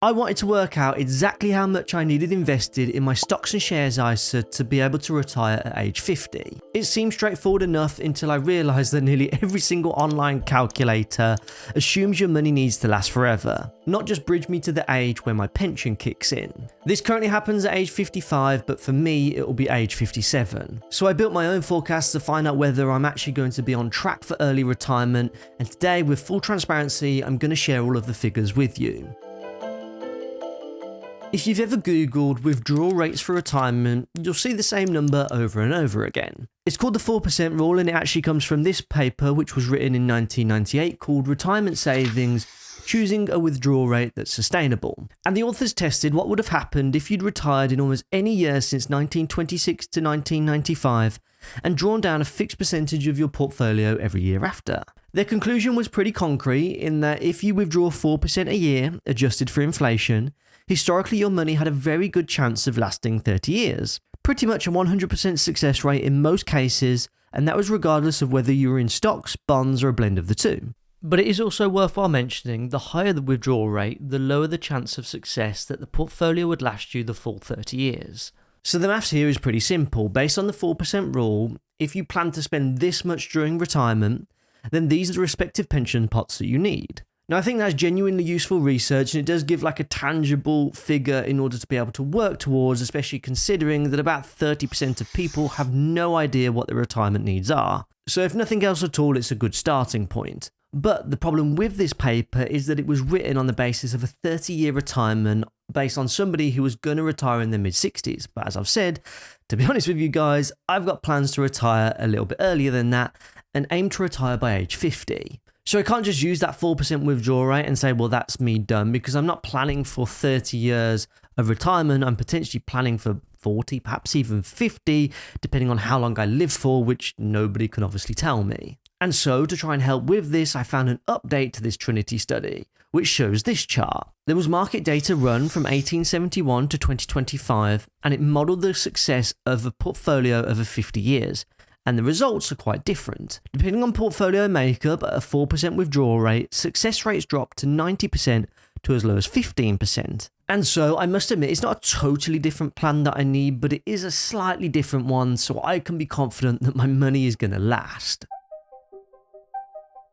I wanted to work out exactly how much I needed invested in my stocks and shares ISA to be able to retire at age 50. It seemed straightforward enough until I realised that nearly every single online calculator assumes your money needs to last forever, not just bridge me to the age where my pension kicks in. This currently happens at age 55, but for me it will be age 57. So I built my own forecast to find out whether I'm actually going to be on track for early retirement, and today, with full transparency, I'm going to share all of the figures with you. If you've ever Googled withdrawal rates for retirement, you'll see the same number over and over again. It's called the 4% rule, and it actually comes from this paper, which was written in 1998, called Retirement Savings: Choosing a Withdrawal Rate That's Sustainable. And the authors tested what would have happened if you'd retired in almost any year since 1926 to 1995 and drawn down a fixed percentage of your portfolio every year after. Their conclusion was pretty concrete in that if you withdraw 4% a year, adjusted for inflation, historically your money had a very good chance of lasting 30 years. Pretty much a 100% success rate in most cases, and that was regardless of whether you were in stocks, bonds, or a blend of the two. But it is also worthwhile mentioning the higher the withdrawal rate, the lower the chance of success that the portfolio would last you the full 30 years. So the maths here is pretty simple. Based on the 4% rule, if you plan to spend this much during retirement, then these are the respective pension pots that you need. Now, I think that's genuinely useful research, and it does give like a tangible figure in order to be able to work towards, especially considering that about 30% of people have no idea what their retirement needs are. So if nothing else at all, it's a good starting point. But the problem with this paper is that it was written on the basis of a 30-year retirement based on somebody who was going to retire in their mid-60s. But as I've said, to be honest with you guys, I've got plans to retire a little bit earlier than that and aim to retire by age 50. So I can't just use that 4% withdrawal rate and say, well, that's me done, because I'm not planning for 30 years of retirement. I'm potentially planning for 40, perhaps even 50, depending on how long I live for, which nobody can obviously tell me. And so to try and help with this, I found an update to this Trinity study, which shows this chart. There was market data run from 1871 to 2025, and it modeled the success of a portfolio over 50 years. And the results are quite different. Depending on portfolio makeup, at a 4% withdrawal rate, success rates drop to 90% to as low as 15%. And so I must admit, it's not a totally different plan that I need, but it is a slightly different one, so I can be confident that my money is going to last.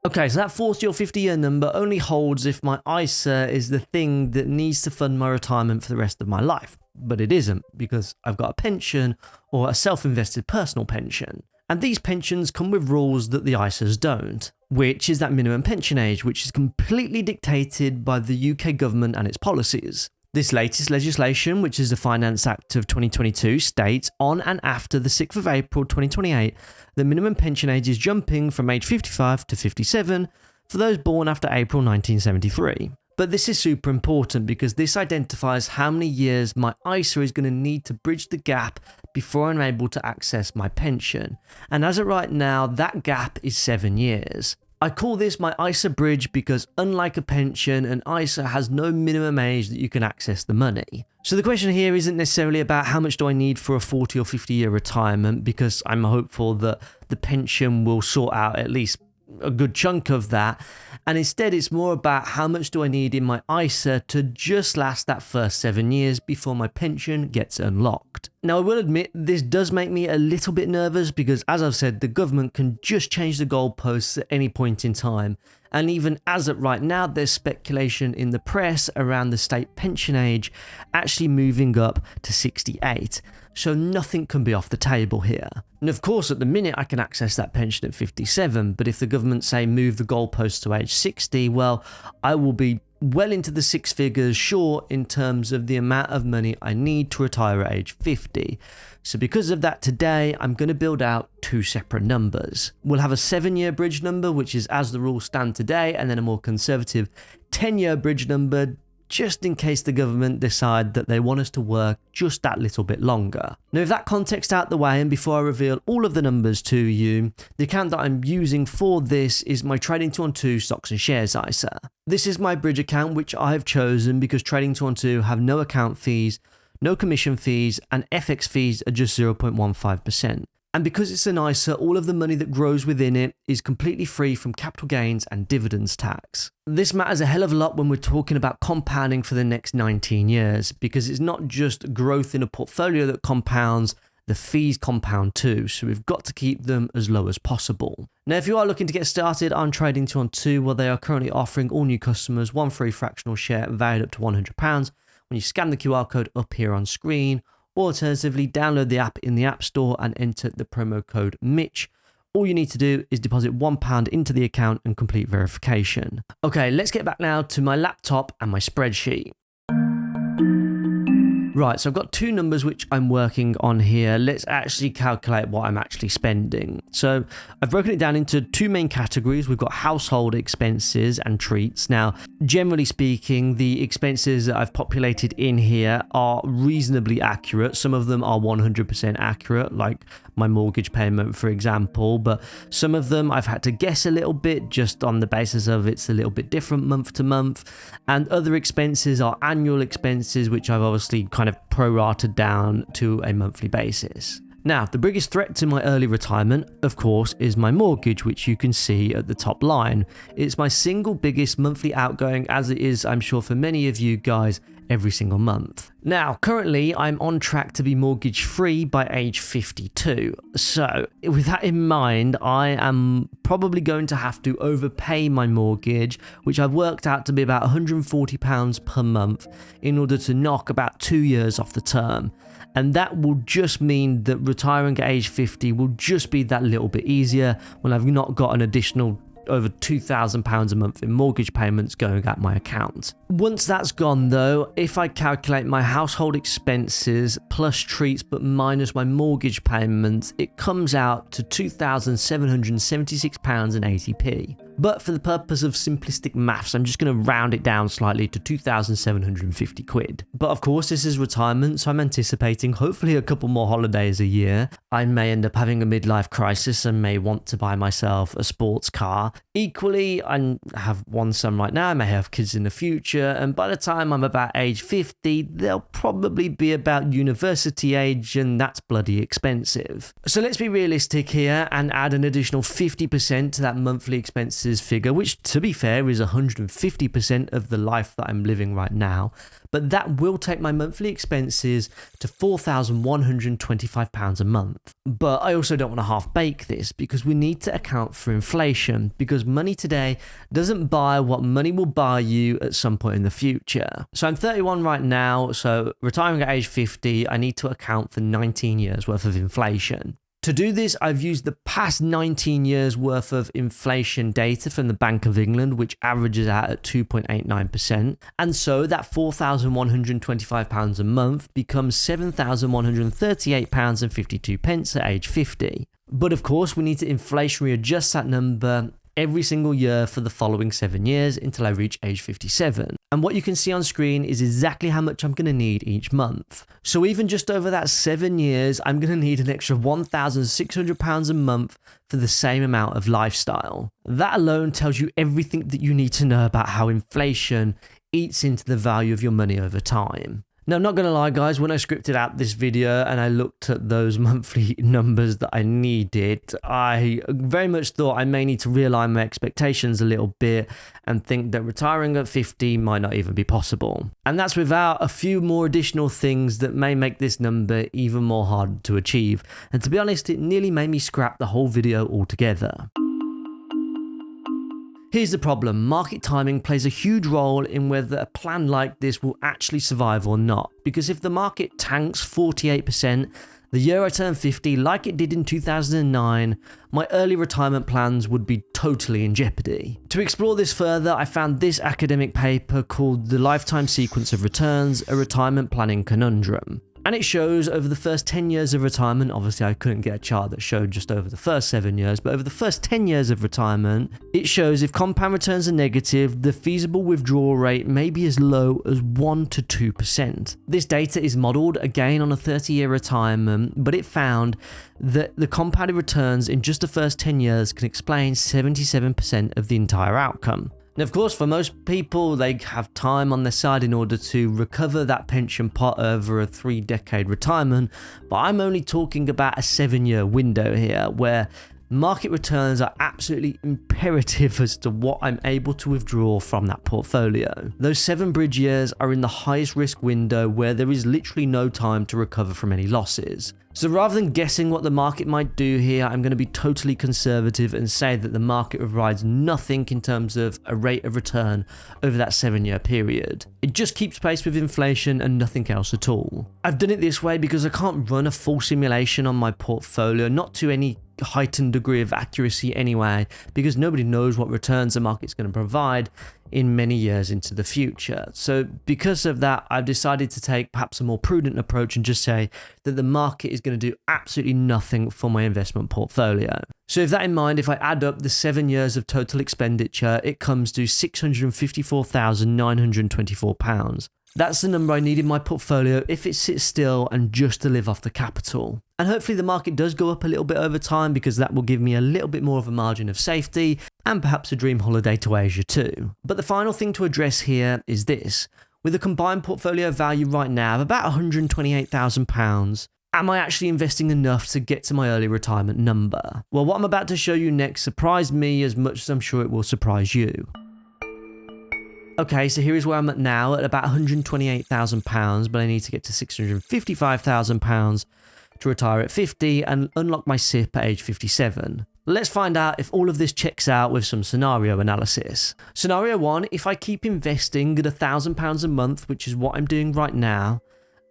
Okay, so that 40 or 50 year number only holds if my ISA is the thing that needs to fund my retirement for the rest of my life. But it isn't, because I've got a pension or a self-invested personal pension. And these pensions come with rules that the ISAs don't, which is that minimum pension age, which is completely dictated by the UK government and its policies. This latest legislation, which is the Finance Act of 2022, states on and after the 6th of April 2028, the minimum pension age is jumping from age 55 to 57 for those born after April 1973. But this is super important because this identifies how many years my ISA is going to need to bridge the gap before I'm able to access my pension. And as of right now, that gap is 7 years. I call this my ISA bridge because unlike a pension, an ISA has no minimum age that you can access the money. So the question here isn't necessarily about how much do I need for a 40 or 50 year retirement, because I'm hopeful that the pension will sort out at least a good chunk of that, and instead it's more about how much do I need in my ISA to just last that first 7 years before my pension gets unlocked. Now I will admit this does make me a little bit nervous because, as I've said, the government can just change the goalposts at any point in time, and even as of right now there's speculation in the press around the state pension age actually moving up to 68. So nothing can be off the table here. And of course, at the minute I can access that pension at 57, but if the government say move the goalpost to age 60, well, I will be well into the six figures short in terms of the amount of money I need to retire at age 50. So because of that, today I'm going to build out two separate numbers. We'll have a 7-year bridge number, which is as the rules stand today, and then a more conservative 10-year bridge number, just in case the government decide that they want us to work just that little bit longer. Now, with that context out the way, and before I reveal all of the numbers to you, the account that I'm using for this is my Trading 212 Stocks and Shares ISA. This is my bridge account, which I have chosen because Trading 212 have no account fees, no commission fees, and FX fees are just 0.15%. And because it's an ISA, all of the money that grows within it is completely free from capital gains and dividends tax. This matters a hell of a lot when we're talking about compounding for the next 19 years, because it's not just growth in a portfolio that compounds, the fees compound too, so we've got to keep them as low as possible. Now, if you are looking to get started on Trading212, well, they are currently offering all new customers one free fractional share valued up to £100 when you scan the QR code up here on screen, or alternatively, download the app in the App Store and enter the promo code Mitch. All you need to do is deposit £1 into the account and complete verification. Okay, let's get back now to my laptop and my spreadsheet. Right, so I've got two numbers which I'm working on here. Let's actually calculate what I'm actually spending. So I've broken it down into two main categories. We've got household expenses and treats. Now, generally speaking, the expenses that I've populated in here are reasonably accurate. Some of them are 100% accurate, like my mortgage payment, for example, but some of them I've had to guess a little bit just on the basis of it's a little bit different month to month. And other expenses are annual expenses, which I've obviously kind of prorated down to a monthly basis. Now, the biggest threat to my early retirement, of course, is my mortgage, which you can see at the top line. It's my single biggest monthly outgoing, as it is, I'm sure, for many of you guys, every single month. Now, currently, I'm on track to be mortgage free by age 52. So, with that in mind, I am probably going to have to overpay my mortgage, which I've worked out to be about £140 per month, in order to knock about 2 years off the term. And that will just mean that retiring at age 50 will just be that little bit easier when I've not got an additional over £2,000 a month in mortgage payments going at my account. Once that's gone though, if I calculate my household expenses plus treats but minus my mortgage payments, it comes out to £2,776.80p. But for the purpose of simplistic maths, I'm just going to round it down slightly to 2,750 quid. But of course, this is retirement, so I'm anticipating hopefully a couple more holidays a year. I may end up having a midlife crisis and may want to buy myself a sports car. Equally, I have one son right now, I may have kids in the future, and by the time I'm about age 50, they'll probably be about university age, and that's bloody expensive. So let's be realistic here and add an additional 50% to that monthly expenses figure, which to be fair is 150% of the life that I'm living right now, but that will take my monthly expenses to £4,125 a month. But I also don't want to half bake this, because we need to account for inflation, because money today doesn't buy what money will buy you at some point in the future. So I'm 31 right now, so retiring at age 50, I need to account for 19 years worth of inflation. To do this, I've used the past 19 years worth of inflation data from the Bank of England, which averages out at 2.89%. And so that £4,125 a month becomes £7,138.52 at age 50. But of course, we need to inflationary adjust that number every single year for the following 7 years until I reach age 57. And what you can see on screen is exactly how much I'm going to need each month. So even just over that 7 years, I'm going to need an extra £1,600 a month for the same amount of lifestyle. That alone tells you everything that you need to know about how inflation eats into the value of your money over time. Now, I'm not going to lie, guys, when I scripted out this video and I looked at those monthly numbers that I needed, I very much thought I may need to realign my expectations a little bit and think that retiring at 50 might not even be possible. And that's without a few more additional things that may make this number even more hard to achieve. And to be honest, it nearly made me scrap the whole video altogether. Here's the problem: market timing plays a huge role in whether a plan like this will actually survive or not. Because if the market tanks 48% the year I turn 50, like it did in 2009, my early retirement plans would be totally in jeopardy. To explore this further, I found this academic paper called The Lifetime Sequence of Returns, a Retirement Planning Conundrum. And it shows over the first 10 years of retirement, obviously I couldn't get a chart that showed just over the first 7 years, but over the first 10 years of retirement, it shows if compound returns are negative, the feasible withdrawal rate may be as low as 1 to 2%. This data is modeled again on a 30-year retirement, but it found that the compounded returns in just the first 10 years can explain 77% of the entire outcome. And of course, for most people, they have time on their side in order to recover that pension pot over a 3-decade retirement, but I'm only talking about a 7-year window here where market returns are absolutely imperative as to what I'm able to withdraw from that portfolio. Those 7 bridge years are in the highest risk window where there is literally no time to recover from any losses. So rather than guessing what the market might do here, I'm going to be totally conservative and say that the market provides nothing in terms of a rate of return over that 7-year period. It just keeps pace with inflation and nothing else at all. I've done it this way because I can't run a full simulation on my portfolio, not to any heightened degree of accuracy anyway, because nobody knows what returns the market's going to provide in many years into the future. So because of that, I've decided to take perhaps a more prudent approach and just say that the market is going to do absolutely nothing for my investment portfolio. So with that in mind, if I add up the 7 years of total expenditure, it comes to £654,924. That's the number I need in my portfolio if it sits still and just to live off the capital. And hopefully the market does go up a little bit over time because that will give me a little bit more of a margin of safety and perhaps a dream holiday to Asia too. But the final thing to address here is this. With a combined portfolio value right now of about £128,000, am I actually investing enough to get to my early retirement number? Well, what I'm about to show you next surprised me as much as I'm sure it will surprise you. Okay, so here is where I'm at now, at about £128,000, but I need to get to £655,000 to retire at 50 and unlock my SIP at age 57. Let's find out if all of this checks out with some scenario analysis. Scenario 1, if I keep investing at £1,000 a month, which is what I'm doing right now,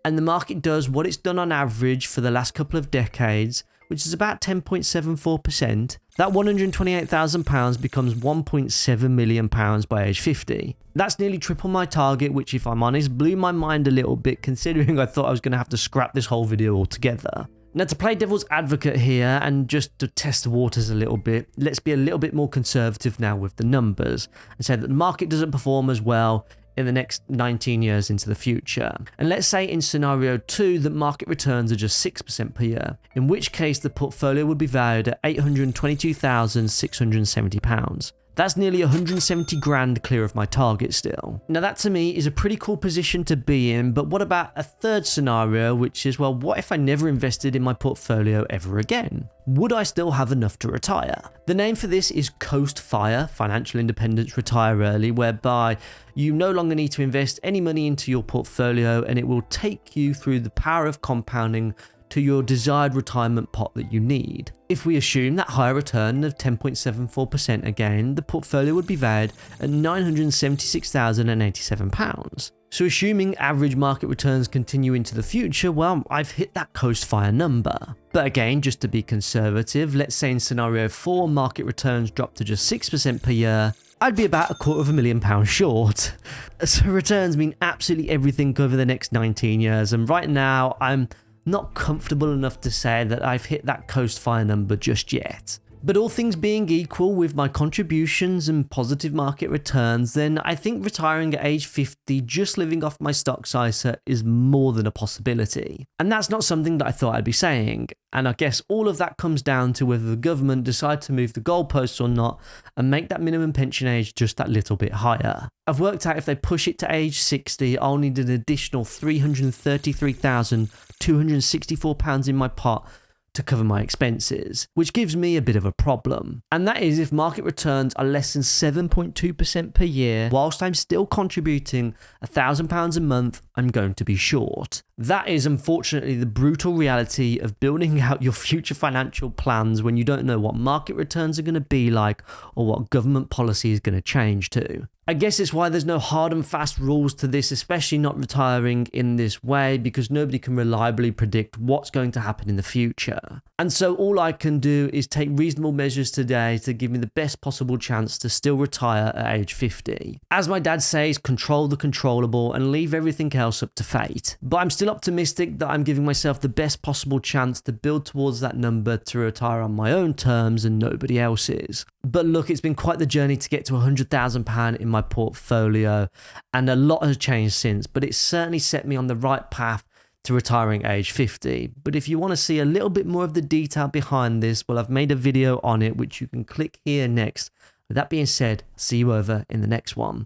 and the market does what it's done on average for the last couple of decades, which is about 10.74%, that £128,000 becomes £1.7 million by age 50. That's nearly triple my target, which if I'm honest, blew my mind a little bit considering I thought I was going to have to scrap this whole video altogether. Now to play devil's advocate here and just to test the waters a little bit, let's be a little bit more conservative now with the numbers and say that the market doesn't perform as well in the next 19 years into the future. And let's say in scenario 2 that market returns are just 6% per year, in which case the portfolio would be valued at £822,670. That's nearly 170 grand clear of my target still. Now that to me is a pretty cool position to be in, but what about a third scenario, which is, well, what if I never invested in my portfolio ever again? Would I still have enough to retire? The name for this is Coast FIRE, Financial Independence Retire Early, whereby you no longer need to invest any money into your portfolio and it will take you through the power of compounding to your desired retirement pot that you need. If we assume that higher return of 10.74% again, the portfolio would be valued at £976,087. So assuming average market returns continue into the future, well, I've hit that Coast FIRE number. But again, just to be conservative, let's say in scenario 4 market returns drop to just 6% per year, I'd be about £250,000 short. So returns mean absolutely everything over the next 19 years, and right now I'm not comfortable enough to say that I've hit that Coast FIRE number just yet. But all things being equal, with my contributions and positive market returns, then I think retiring at age 50, just living off my stocks ISA, is more than a possibility. And that's not something that I thought I'd be saying. And I guess all of that comes down to whether the government decide to move the goalposts or not and make that minimum pension age just that little bit higher. I've worked out if they push it to age 60, I'll need an additional £333,264 in my pot to cover my expenses, which gives me a bit of a problem. And that is if market returns are less than 7.2% per year, whilst I'm still contributing £1,000 a month, I'm going to be short. That is unfortunately the brutal reality of building out your future financial plans when you don't know what market returns are going to be like or what government policy is going to change to. I guess it's why there's no hard and fast rules to this, especially not retiring in this way, because nobody can reliably predict what's going to happen in the future. And so all I can do is take reasonable measures today to give me the best possible chance to still retire at age 50. As my dad says, control the controllable and leave everything else up to fate. But I'm still optimistic that I'm giving myself the best possible chance to build towards that number to retire on my own terms and nobody else's. But look, it's been quite the journey to get to £100,000 in my portfolio, and a lot has changed since, but it's certainly set me on the right path to retiring age 50. But if you want to see a little bit more of the detail behind this, well, I've made a video on it, which you can click here next, With that being said, see you over in the next one.